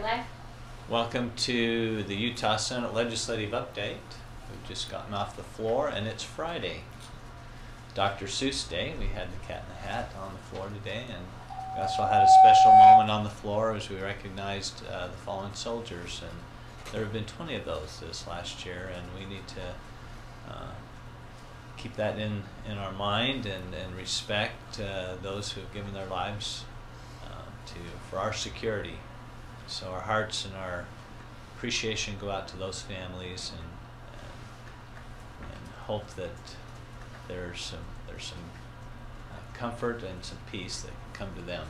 Life. Welcome to the Utah Senate Legislative Update. We've just gotten off the floor and it's Friday. Dr. Seuss Day. We had the Cat in the Hat on the floor today, and we also had a special moment on the floor as we recognized the fallen soldiers, and there have been 20 of those this last year, and we need to keep that in our mind and respect those who have given their lives for our security. So our hearts and our appreciation go out to those families, and hope that there's some comfort and some peace that can come to them.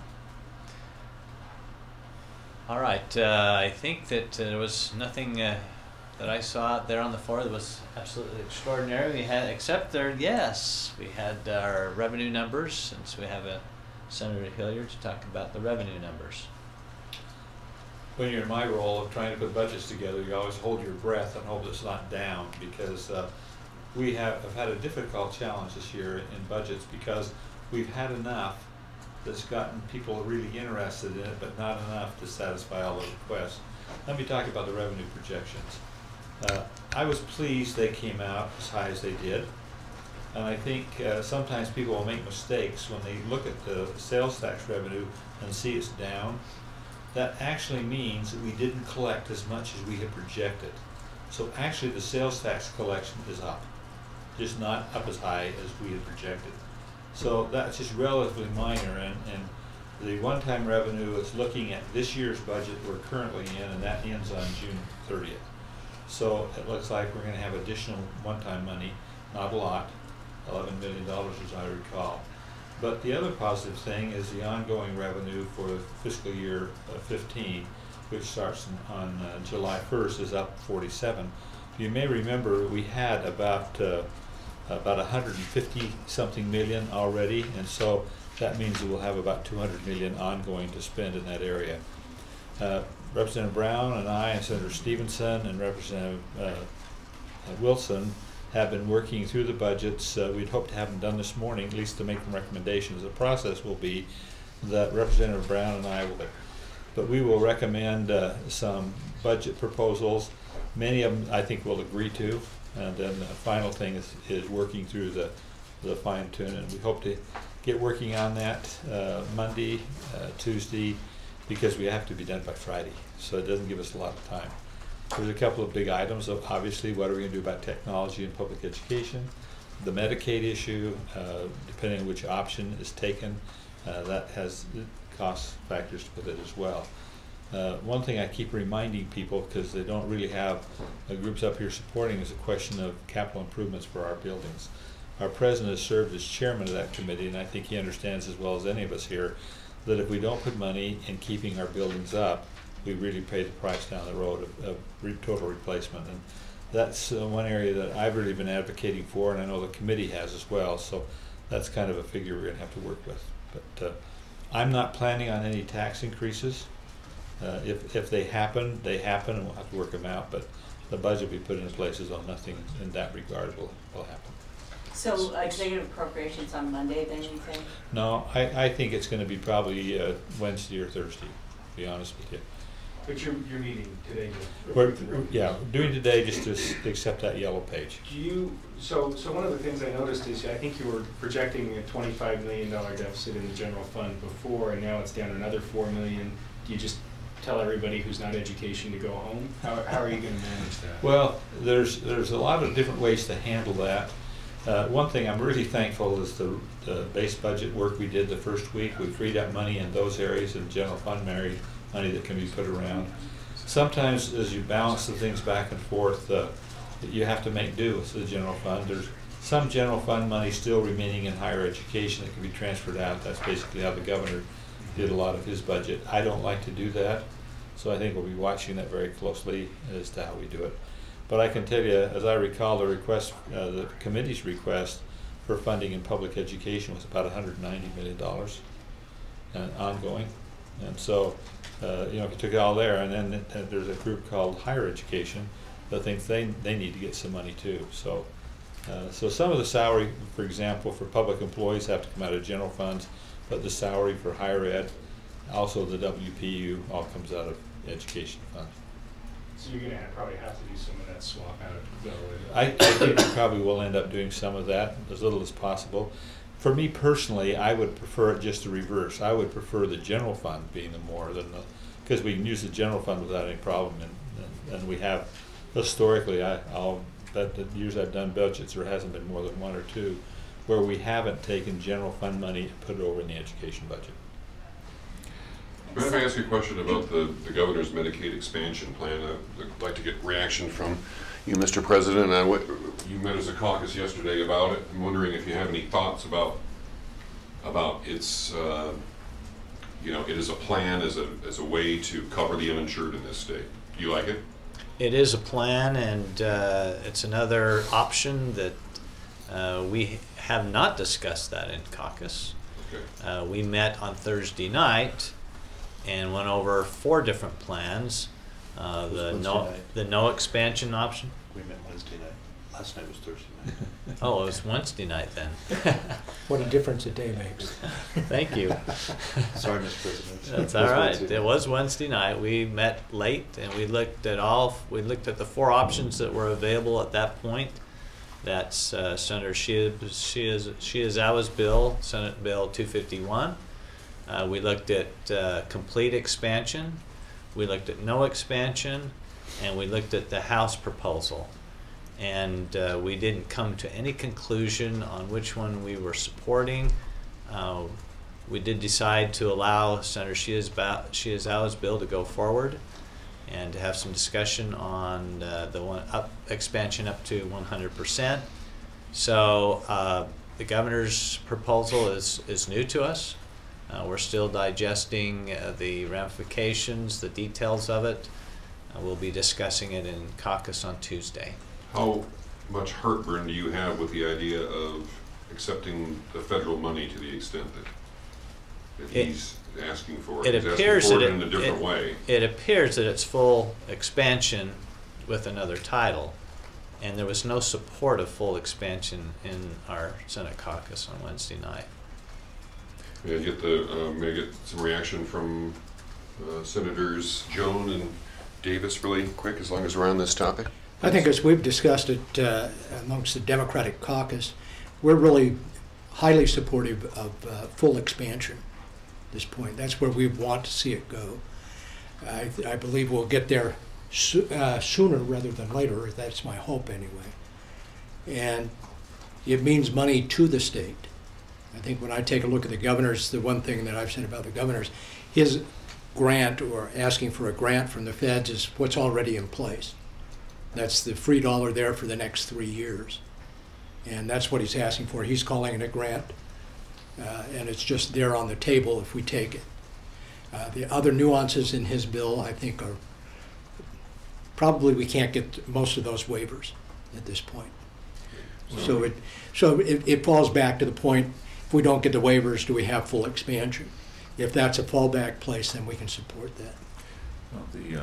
All right, I think that there was nothing that I saw out there on the floor that was absolutely extraordinary. We had, except we had our revenue numbers, since we have Senator Hilliard to talk about the revenue numbers. When you're in my role of trying to put budgets together, you always hold your breath and hope it's not down, because we have had a difficult challenge this year in budgets, because we've had enough that's gotten people really interested in it, but not enough to satisfy all the requests. Let me talk about the revenue projections. I was pleased they came out as high as they did. And I think sometimes people will make mistakes when they look at the sales tax revenue and see it's down. That actually means that we didn't collect as much as we had projected. So actually the sales tax collection is up, just not up as high as we had projected. So that's just relatively minor, and the one-time revenue is looking at this year's budget we're currently in, and that ends on June 30th. So it looks like we're going to have additional one-time money, not a lot, $11 million as I recall. But the other positive thing is the ongoing revenue for fiscal year 15, which starts on July 1st, is up 47. You may remember we had about 150 something million already, and so that means that we'll have about 200 million ongoing to spend in that area. Representative Brown and I and Senator Stevenson and Representative Wilson have been working through the budgets. We'd hope to have them done this morning, at least to make some recommendations. The process will be that Representative Brown and I will recommend some budget proposals. Many of them I think we'll agree to, and then the final thing is working through the fine tune, and we hope to get working on that Monday, Tuesday, because we have to be done by Friday, so it doesn't give us a lot of time. There's a couple of big items of, obviously, what are we going to do about technology and public education, the Medicaid issue, depending on which option is taken, that has cost factors with it as well. One thing I keep reminding people, because they don't really have groups up here supporting, is a question of capital improvements for our buildings. Our president has served as chairman of that committee, and I think he understands as well as any of us here that if we don't put money in keeping our buildings up, we really pay the price down the road of total replacement. And that's one area that I've really been advocating for, and I know the committee has as well, so that's kind of a figure we're going to have to work with. But I'm not planning on any tax increases. If they happen, and we'll have to work them out, but the budget we put in place is on nothing in that regard will happen. So executive appropriations on Monday, then, you think? No, I think it's going to be probably Wednesday or Thursday, to be honest with you. But you're meeting today. We're doing today just to accept that yellow page. Do you, so one of the things I noticed is I think you were projecting a $25 million deficit in the general fund before, and now it's down another $4 million. Do you just tell everybody who's not education to go home? How are you going to manage that? Well, there's a lot of different ways to handle that. One thing I'm really thankful is the base budget work we did the first week. We freed up money in those areas in general fund money that can be put around. Sometimes as you balance the things back and forth, you have to make do with the general fund. There's some general fund money still remaining in higher education that can be transferred out. That's basically how the governor did a lot of his budget. I don't like to do that, so I think we'll be watching that very closely as to how we do it. But I can tell you, as I recall, the request, the committee's request for funding in public education was about $190 million ongoing. And so, you know, if you took it all there, and then there's a group called Higher Education that thinks they need to get some money too. So, so some of the salary, for example, for public employees have to come out of general funds, but the salary for higher ed, also the WPU, all comes out of education fund. So you're gonna probably have to do some of that swap out though. I think we probably will end up doing some of that, as little as possible. For me personally, I would prefer it just the reverse. I would prefer the general fund being the more than the, because we can use the general fund without any problem, and we have historically. I'll bet the years I've done budgets, there hasn't been more than one or two where we haven't taken general fund money and put it over in the education budget. May I ask you a question about the governor's Medicaid expansion plan? I'd like to get reaction from you, Mr. President, on what you met as a caucus yesterday about it. I'm wondering if you have any thoughts about its, you know, it is a plan as a way to cover the uninsured in this state. Do you like it? It is a plan, and it's another option that we have not discussed that in caucus. Okay. We met on Thursday night and went over 4 different plans. The no expansion option. We met Wednesday night. Last night was Thursday night. Oh, it was Wednesday night then. What a difference a day makes. Thank you. Sorry, Mr. President. That's It all was right. Wednesday It night. was Wednesday night. We met late and we looked at the 4 options that were available at that point. That's Senator Shiazawa's bill, Senate Bill 251. We looked at complete expansion. We looked at no expansion, and we looked at the House proposal. And we didn't come to any conclusion on which one we were supporting. We did decide to allow Senator Shiazawa's bill to go forward and to have some discussion on expansion up to 100%. So the governor's proposal is new to us. We're still digesting the ramifications, the details of it. We'll be discussing it in caucus on Tuesday. How much heartburn do you have with the idea of accepting the federal money to the extent that he's asking for? It He's appears asking that for it in a different way. It appears that it's full expansion with another title, and there was no support of full expansion in our Senate caucus on Wednesday night. May I get some reaction from Senators Joan and Davis really quick, as long as we're on this topic? I think as we've discussed it amongst the Democratic caucus, we're really highly supportive of full expansion at this point. That's where we want to see it go. I believe we'll get there sooner rather than later. That's my hope anyway. And it means money to the state. I think when I take a look at the governors, the one thing that I've said about the governors, his grant or asking for a grant from the feds is what's already in place. That's the free dollar there for the next 3 years. And that's what he's asking for. He's calling it a grant, and it's just there on the table if we take it. The other nuances in his bill, I think, are probably we can't get most of those waivers at this point. So it falls back to the point, if we don't get the waivers, do we have full expansion? If that's a fallback place, then we can support that. Well, the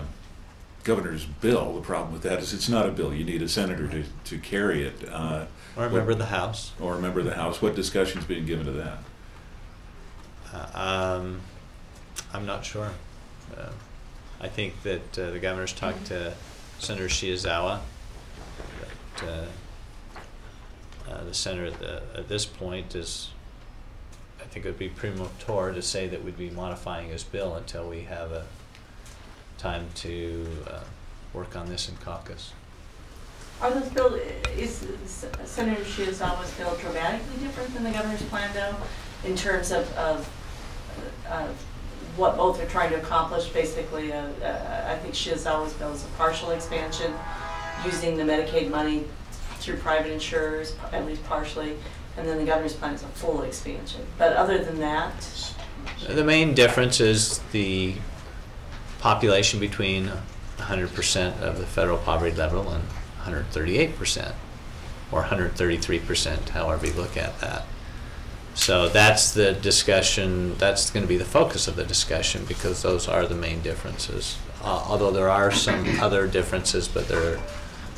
governor's bill, the problem with that is it's not a bill. You need a senator to carry it. Or a member of the House. Or a member of the House. What discussion's being given to that? I'm not sure. I think that the governor's talked to Senator Shiazawa. That, the senator at this point is, I think it would be premature to say that we'd be modifying his bill until we have a time to work on this in caucus. Are those bill, is Senator Shiazawa's bill dramatically different than the governor's plan, though, in terms of what both are trying to accomplish? Basically, I think Shiazawa's bill is a partial expansion, using the Medicaid money through private insurers, at least partially, and then the governor's plan is a full expansion. But other than that, the main difference is the population between 100% of the federal poverty level and 138% or 133%, however you look at that. So that's the discussion, that's going to be the focus of the discussion, because those are the main differences. Although there are some other differences, but they're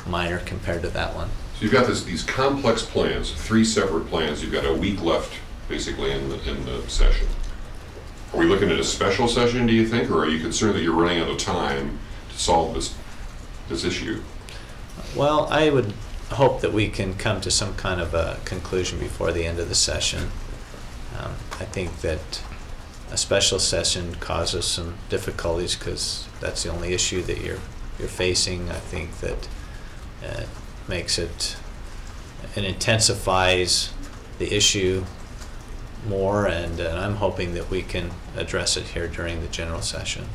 minor compared to that one. So you've got these complex plans, 3 separate plans. You've got a week left, basically, in the session. Are we looking at a special session, do you think, or are you concerned that you're running out of time to solve this issue? Well, I would hope that we can come to some kind of a conclusion before the end of the session. I think that a special session causes some difficulties because that's the only issue that you're facing. I think that makes it and intensifies the issue more, and I'm hoping that we can address it here during the general session.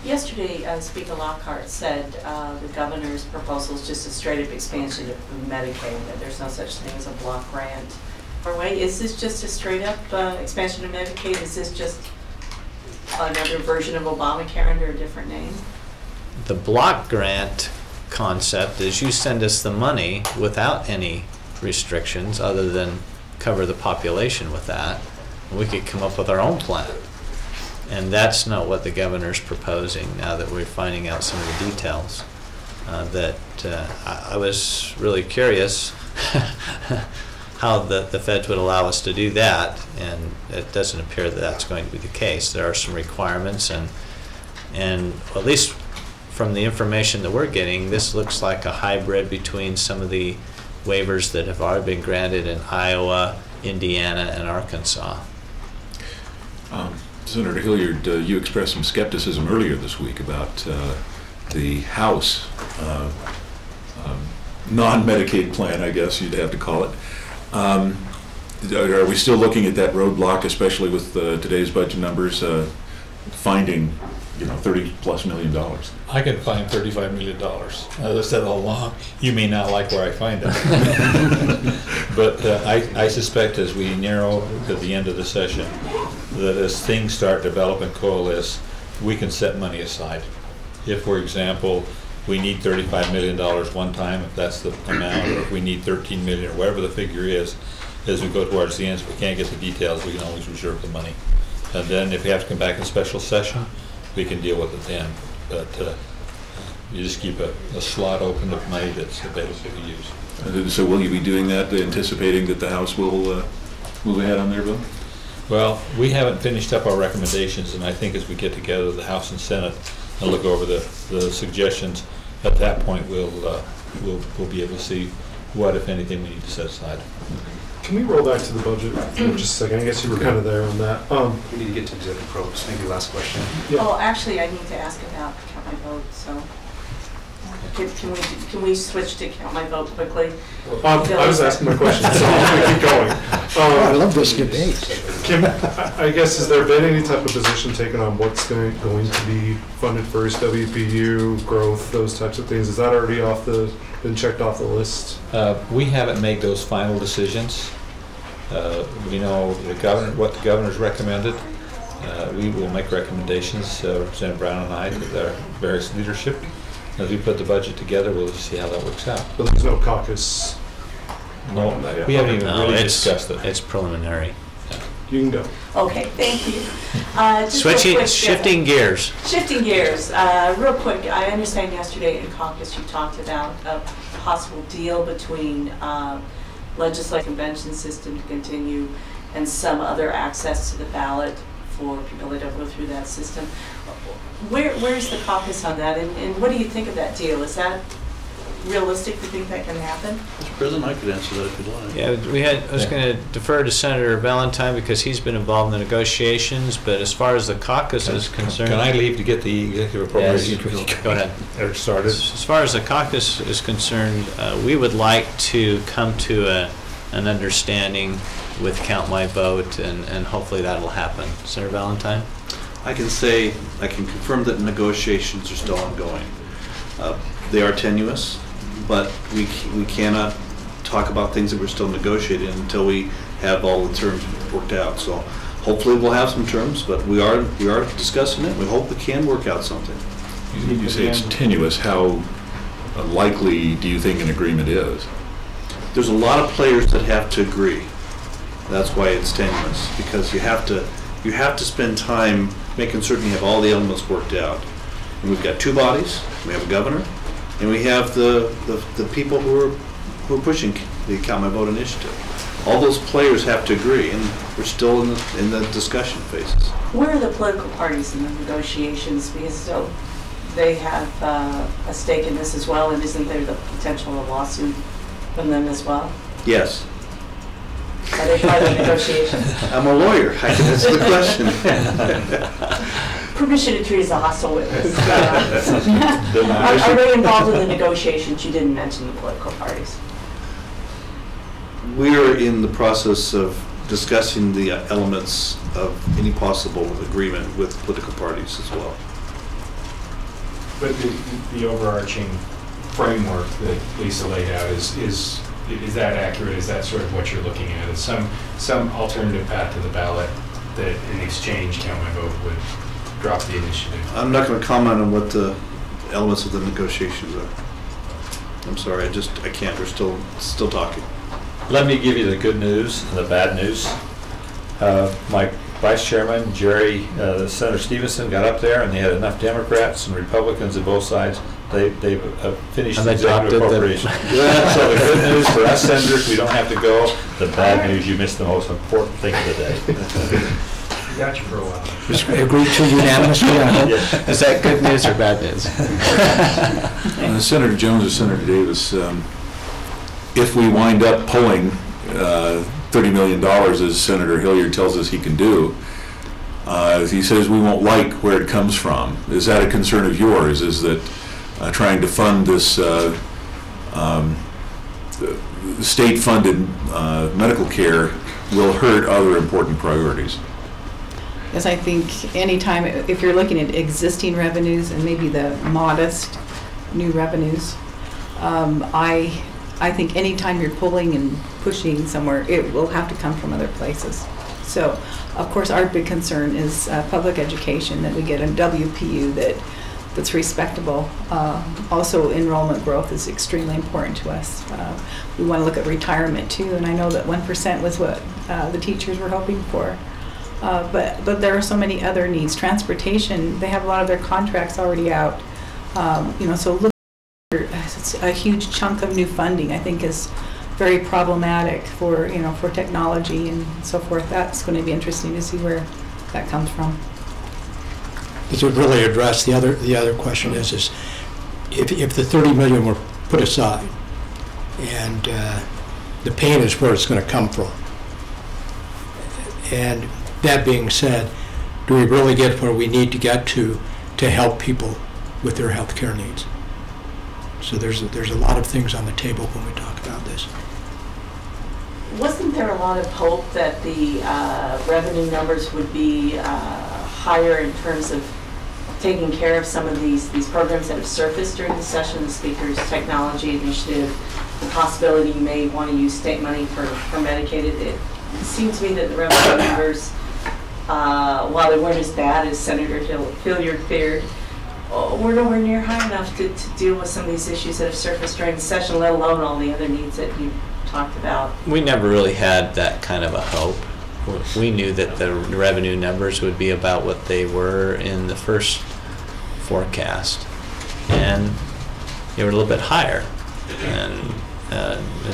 Yesterday, Speaker Lockhart said the governor's proposal is just a straight-up expansion of Medicaid, that there's no such thing as a block grant. Or wait, is this just a straight-up expansion of Medicaid? Is this just another version of Obamacare under a different name? The block grant concept is you send us the money without any restrictions other than cover the population with that, and we could come up with our own plan. And that's not what the governor's proposing now that we're finding out some of the details. I was really curious how the feds would allow us to do that, and it doesn't appear that that's going to be the case. There are some requirements, and at least from the information that we're getting, this looks like a hybrid between some of the waivers that have already been granted in Iowa, Indiana, and Arkansas. Senator Hilliard, you expressed some skepticism earlier this week about the House non-Medicaid plan, I guess you'd have to call it. Are we still looking at that roadblock, especially with today's budget numbers, finding $30+ million? I can find $35 million. As I said all along, you may not like where I find it. But I suspect as we narrow to the end of the session, that as things start to develop and coalesce, we can set money aside. If, for example, we need $35 million one time, if that's the amount, or if we need $13 million, or whatever the figure is, as we go towards the end, if we can't get the details, we can always reserve the money. And then if we have to come back in special session, we can deal with it then. But you just keep a slot open of money that's available to use. So will you be doing that, anticipating that the House will move ahead on their bill? Well, we haven't finished up our recommendations, and I think as we get together, the House and Senate, and look over the suggestions, at that point we'll be able to see what, if anything, we need to set aside. Can we roll back to the budget for just a second? I guess you were kind of there on that. We need to get to executive probes. Maybe last question. Yeah. Oh, actually, I need to ask about count my vote, so can we switch to count my vote quickly? I was asking my question, so we keep going. I love this debate. Kim, I guess, has there been any type of position taken on what's going to be funded first, WPU, growth, those types of things? Is that already been checked off the list? We haven't made those final decisions. We know what the governor's recommended. We will make recommendations, Representative Brown and I, with our various leadership. As we put the budget together, we'll see how that works out. But there's no caucus. No, we haven't even really discussed it. It's preliminary. You can go. Okay, thank you. Just real quick, Shifting gears. Shifting gears, real quick, I understand yesterday in caucus you talked about a possible deal between legislative convention system to continue and some other access to the ballot for people that don't go through that system. Where's the caucus on that, and what do you think of that deal? Is that realistic to think that can happen? Mr. President, I could answer that if you'd like. Yeah, I was going to defer to Senator Valentine because he's been involved in the negotiations, but as far as the caucus is concerned... Can I leave to get the executive appropriations? Yes. Go ahead. Or started? As far as the caucus is concerned, we would like to come to an understanding with Count My Vote, and hopefully that'll happen. Senator Valentine? I can confirm that negotiations are still ongoing. They are tenuous, but we cannot talk about things that we're still negotiating until we have all the terms worked out. So hopefully we'll have some terms, but we are discussing it. We hope we can work out something. You say it's tenuous. How likely do you think an agreement is? There's a lot of players that have to agree. That's why it's tenuous, because you have to spend time making certain you have all the elements worked out. And we've got two bodies. We have a governor, and we have the people who are pushing the Count My Vote initiative. all those players have to agree, and we're still in the discussion phases. Where are the political parties in the negotiations? Because so they have a stake in this as well, and isn't there the potential of a lawsuit from them as well? Yes. Are they part of the negotiations? I'm a lawyer. I can answer the question. Permission to treat as a hostile witness. Are they involved in the negotiations? You didn't mention the political parties. We are in the process of discussing the elements of any possible agreement with political parties as well. But the overarching framework that Lisa laid out is that accurate? Is that sort of what you're looking at? Is some alternative path to the ballot that in exchange Count My Vote would drop the initiative? I'm not going to comment on what the elements of the negotiations are. I'm sorry, I can't. We're still talking. Let me give you the good news and the bad news. My Vice Chairman, Senator Stevenson, got up there and they had enough Democrats and Republicans on both sides. They've finished the executive appropriation. So the good news for us senators, we don't have to go. The bad news, you missed the most important thing of the day. We got you for a while. Agreed to unanimously, I hope. Yeah. Is that good news or bad news? Senator Jones or Senator Davis, if we wind up pulling $30 million, as Senator Hilliard tells us he can do, he says we won't like where it comes from. Is that a concern of yours? Is that trying to fund this state-funded medical care will hurt other important priorities? Yes, I think anytime, if you're looking at existing revenues and maybe the modest new revenues, I think anytime you're pulling and pushing somewhere, it will have to come from other places. So, of course, our big concern is public education, that we get a WPU that's respectable. Also, enrollment growth is extremely important to us. We want to look at retirement too, and I know that 1% was what the teachers were hoping for. But there are so many other needs. Transportation, they have a lot of their contracts already out. So look, it's a huge chunk of new funding, I think, is very problematic for technology and so forth. That's going to be interesting to see where that comes from. This would really address the other question is if the 30 million were put aside and the pain is where it's going to come from. And that being said, do we really get where we need to get to help people with their health care needs? So there's a lot of things on the table when we talk about this. Wasn't there a lot of hope that the revenue numbers would be higher in terms of taking care of some of these programs that have surfaced during the session, the speaker's technology initiative, the possibility you may want to use state money for Medicaid? It seemed to me that the revenue numbers, while they weren't as bad as Senator Hilliard feared, we're nowhere near high enough to deal with some of these issues that have surfaced during the session, let alone all the other needs that you talked about. We never really had that kind of a hope. We knew that the revenue numbers would be about what they were in the first forecast, and they were a little bit higher, and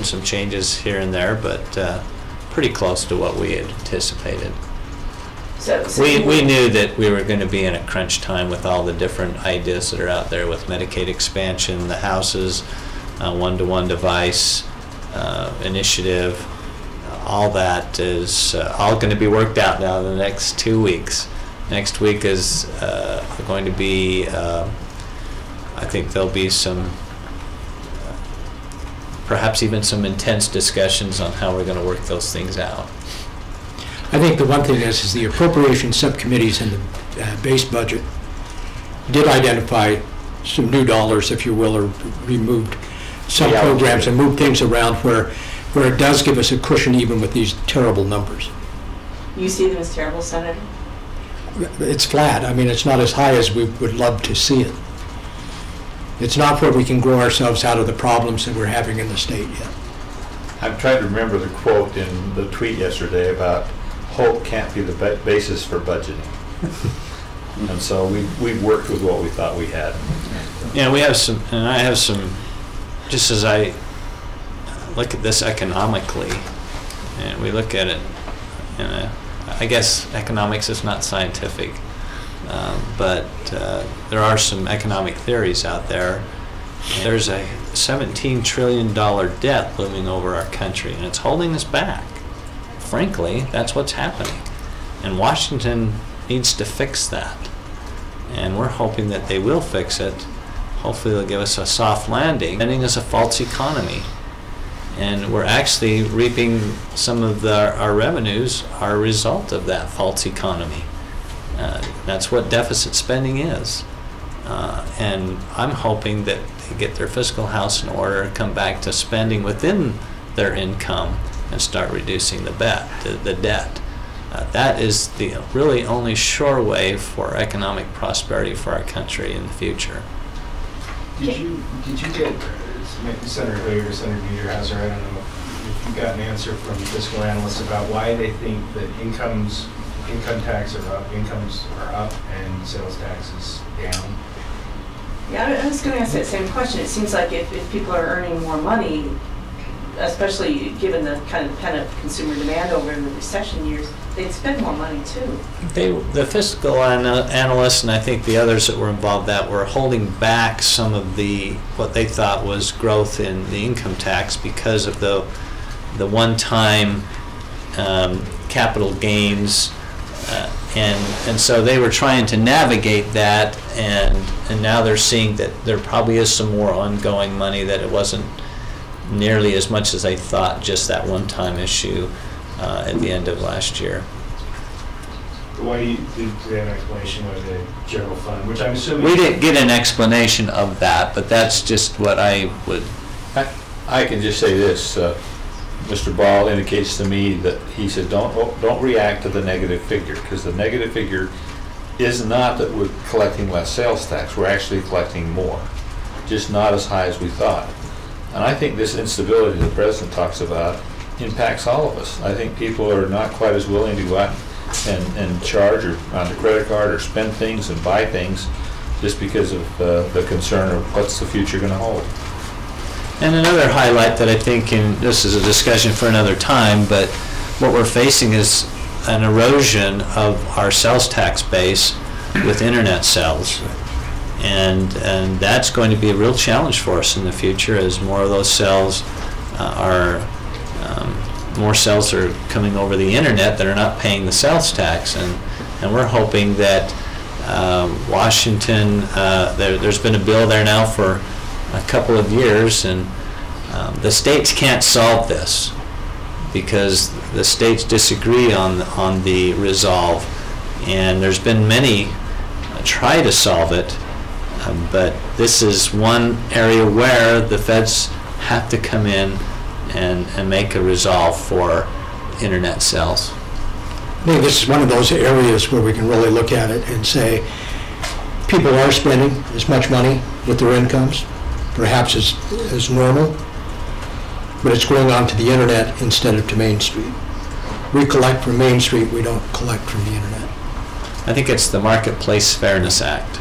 some changes here and there, but pretty close to what we had anticipated. So we knew that we were going to be in a crunch time with all the different ideas that are out there with Medicaid expansion, the houses, one-to-one device initiative. All that is all going to be worked out now in the next 2 weeks. Next week is going to be, I think there'll be some, perhaps even some intense discussions on how we're going to work those things out. I think the one thing is the appropriation subcommittees in the base budget did identify some new dollars, if you will, or removed some programs and moved things around where it does give us a cushion even with these terrible numbers. You see them as terrible, Senator? It's flat. I mean, it's not as high as we would love to see it. It's not where we can grow ourselves out of the problems that we're having in the state yet. I'm trying to remember the quote in the tweet yesterday about hope can't be the basis for budgeting. And so we've worked with what we thought we had. Yeah, we have some, and I have some, just as I look at this economically, and we look at it in a, I guess economics is not scientific, but there are some economic theories out there. There's a $17 trillion debt looming over our country, and it's holding us back. Frankly, that's what's happening. And Washington needs to fix that. And we're hoping that they will fix it. Hopefully they'll give us a soft landing. Spending is a false economy. And we're actually reaping some of our revenues are a result of that false economy. That's what deficit spending is. And I'm hoping that they get their fiscal house in order and come back to spending within their income and start reducing the debt. That is the really only sure way for economic prosperity for our country in the future. Did you get, maybe Senator Hoyer or Senator Niederhauser, I don't know, if you got an answer from fiscal analysts about why they think that income tax are up, incomes are up, and sales tax is down? Yeah, I was going to ask that same question. It seems like if people are earning more money, especially given the kind of pent-up consumer demand over in the recession years, they'd spend more money too. The fiscal analysts and I think the others that were involved that were holding back some of what they thought was growth in the income tax because of the one-time capital gains, and so they were trying to navigate that, and now they're seeing that there probably is some more ongoing money, that it wasn't nearly as much as they thought, just that one-time issue at the end of last year. Why did they have an explanation why the general fund, which I'm assuming... We didn't get an explanation of that, but that's just what I would... I can just say this, Mr. Ball indicates to me that he said don't react to the negative figure, because the negative figure is not that we're collecting less sales tax, we're actually collecting more, just not as high as we thought. And I think this instability the President talks about impacts all of us. I think people are not quite as willing to go out and charge or on the credit card or spend things and buy things just because of the concern of what's the future going to hold. And another highlight that I think, and this is a discussion for another time, but what we're facing is an erosion of our sales tax base with internet sales. And that's going to be a real challenge for us in the future as more of those sales more sales are coming over the internet that are not paying the sales tax, and we're hoping that Washington, there's been a bill there now for a couple of years, and the states can't solve this because the states disagree on the resolve, and there's been many try to solve it, but this is one area where the feds have to come in and make a resolve for internet sales. I think this is one of those areas where we can really look at it and say people are spending as much money with their incomes, perhaps as normal, but it's going on to the internet instead of to Main Street. We collect from Main Street, we don't collect from the internet. I think it's the Marketplace Fairness Act.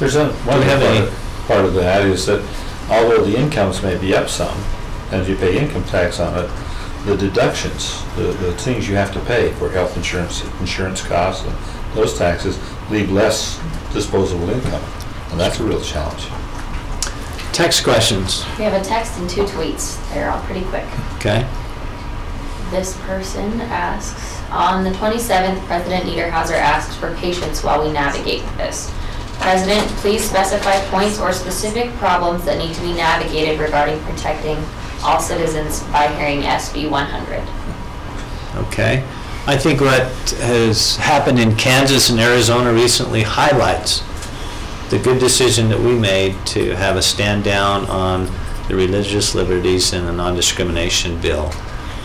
There's part of that is that although the incomes may be up some, and you pay income tax on it, the deductions, the things you have to pay for health insurance costs, and those taxes leave less disposable income, and that's a real challenge. Text questions. We have a text and 2 tweets. They're all pretty quick. Okay. This person asks, on the 27th, President Niederhauser asks for patience while we navigate this. President, please specify points or specific problems that need to be navigated regarding protecting all citizens by hearing SB 100. Okay. I think what has happened in Kansas and Arizona recently highlights the good decision that we made to have a stand down on the religious liberties in the non-discrimination bill.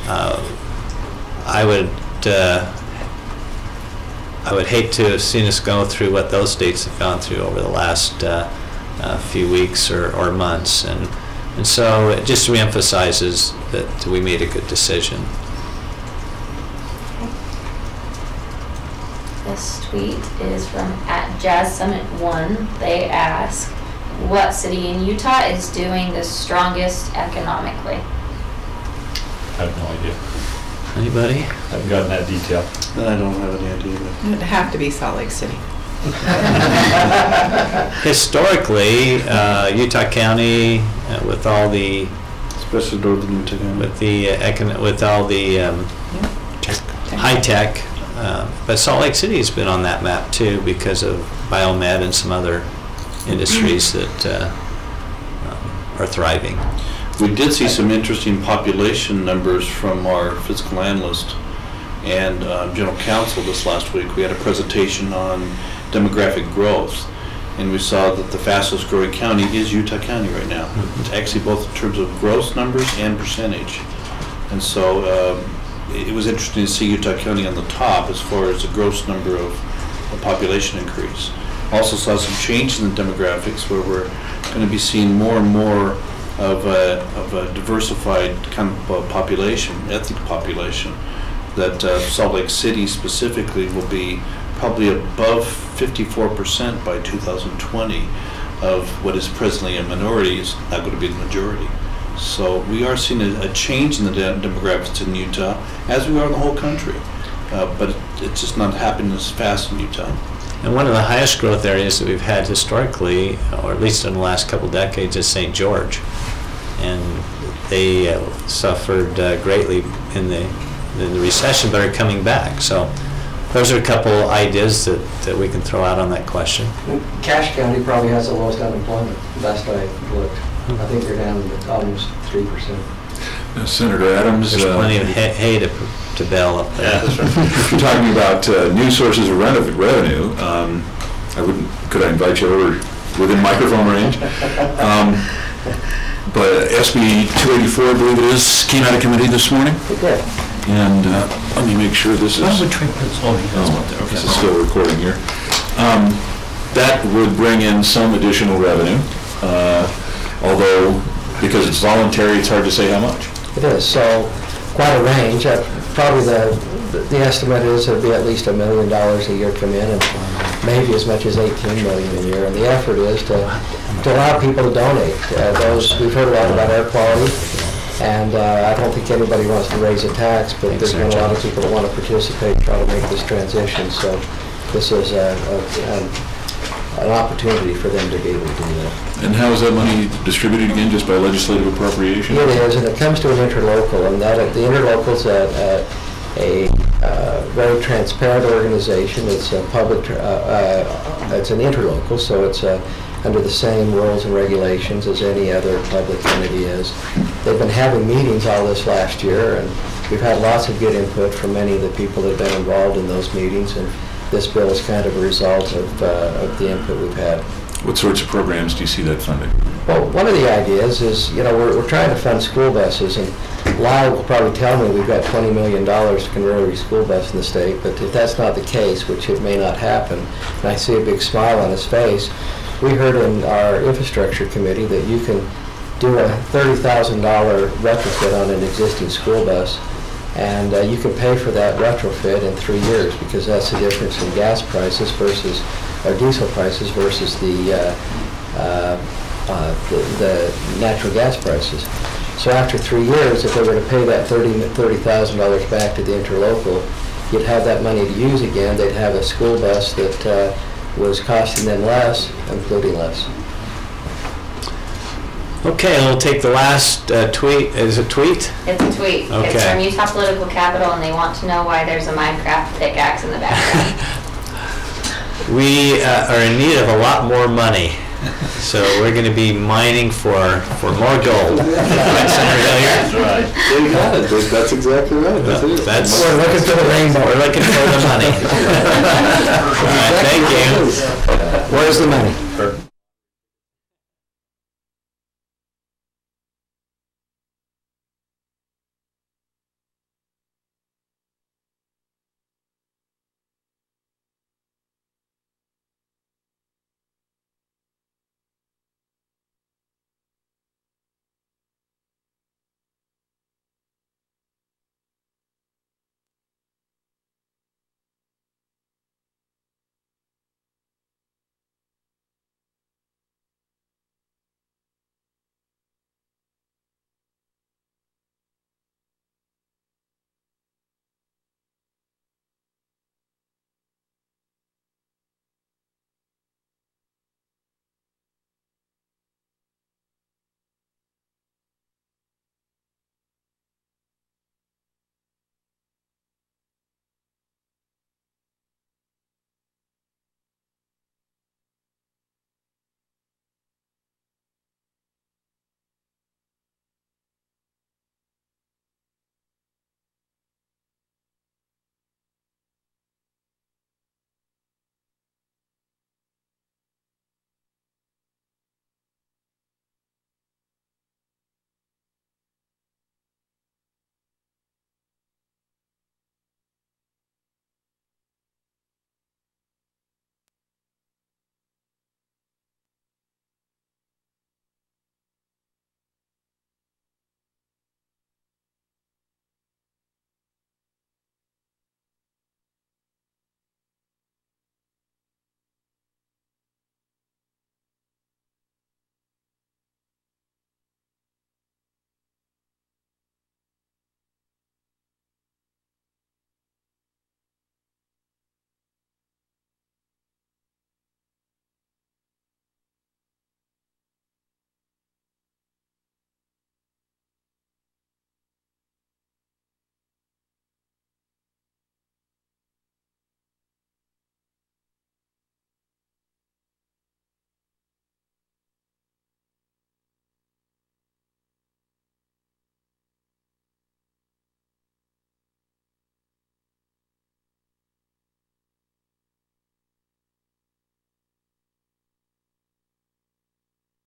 I would hate to have seen us go through what those states have gone through over the last few weeks or months, and so it just reemphasizes that we made a good decision. This tweet is from @JazzSummit1. They ask, what city in Utah is doing the strongest economically? I have no idea. Anybody? I haven't gotten that detail. I don't have any idea. It'd have to be Salt Lake City. Historically, Utah County, with all the, Especially northern Utah County. with all the high tech, but Salt Lake City has been on that map too because of biomed and some other industries that are thriving. We did see some interesting population numbers from our fiscal analyst and general counsel this last week. We had a presentation on demographic growth, and we saw that the fastest growing county is Utah County right now. It's actually both in terms of gross numbers and percentage. And so it was interesting to see Utah County on the top as far as the gross number of population increase. Also saw some change in the demographics where we're going to be seeing more and more of a diversified kind of population, ethnic population, that Salt Lake City specifically will be probably above 54% by 2020 of what is presently a minority is now going to be the majority. So we are seeing a change in the demographics in Utah, as we are in the whole country, but it's just not happening as fast in Utah. And one of the highest growth areas that we've had historically, or at least in the last couple decades, is St. George. And they suffered greatly in the recession, but are coming back. So those are a couple ideas that we can throw out on that question. Cache County probably has the lowest unemployment, last I looked. I think they're down to almost 3%. Senator Adams. There's plenty of hay to bale up there. Yeah, that's right. You're talking about new sources of revenue. Could I invite you over within microphone range? But SB 284, I believe it is, came out of committee this morning. Okay. And let me make sure this is. This is still recording here. That would bring in some additional revenue, although because it's voluntary, it's hard to say how much. It is, so quite a range. Probably the estimate is it'll be at least $1 million a year come in, and maybe as much as $18 million a year. And the effort is to allow people to donate. We've heard a lot about air quality, and I don't think anybody wants to raise a tax, but there's been a lot of people that want to participate, try to make this transition. So this is an opportunity for them to be able to do that. And how is that money distributed again, just by legislative appropriation? It is, and it comes to an interlocal, and that the interlocal's a very transparent organization. It's a public, it's an interlocal, so it's under the same rules and regulations as any other public entity is. They've been having meetings all this last year, and we've had lots of good input from many of the people that have been involved in those meetings, and this bill is kind of a result of the input we've had. What sorts of programs do you see that funding? Well, one of the ideas is, we're trying to fund school buses, and Lyle will probably tell me we've got $20 million to convert every school bus in the state, but if that's not the case, which it may not happen, and I see a big smile on his face, we heard in our infrastructure committee that you can do a $30,000 retrofit on an existing school bus, and you can pay for that retrofit in 3 years, because that's the difference in gas prices versus, or diesel prices versus the natural gas prices. So after 3 years, if they were to pay that $30,000 back to the interlocal, you'd have that money to use again. They'd have a school bus that was costing them less, including less. Okay, we'll take the last tweet. Is it tweet? It's a tweet. Okay. It's from Utah Political Capital, and they want to know why there's a Minecraft pickaxe in the background. We are in need of a lot more money, so we're going to be mining for more gold. Right, Senator Hilliard? That's right. You got it. That's exactly right. That's it. We're looking for the rainbow. We're looking for the money. All right, thank you. Where's the money?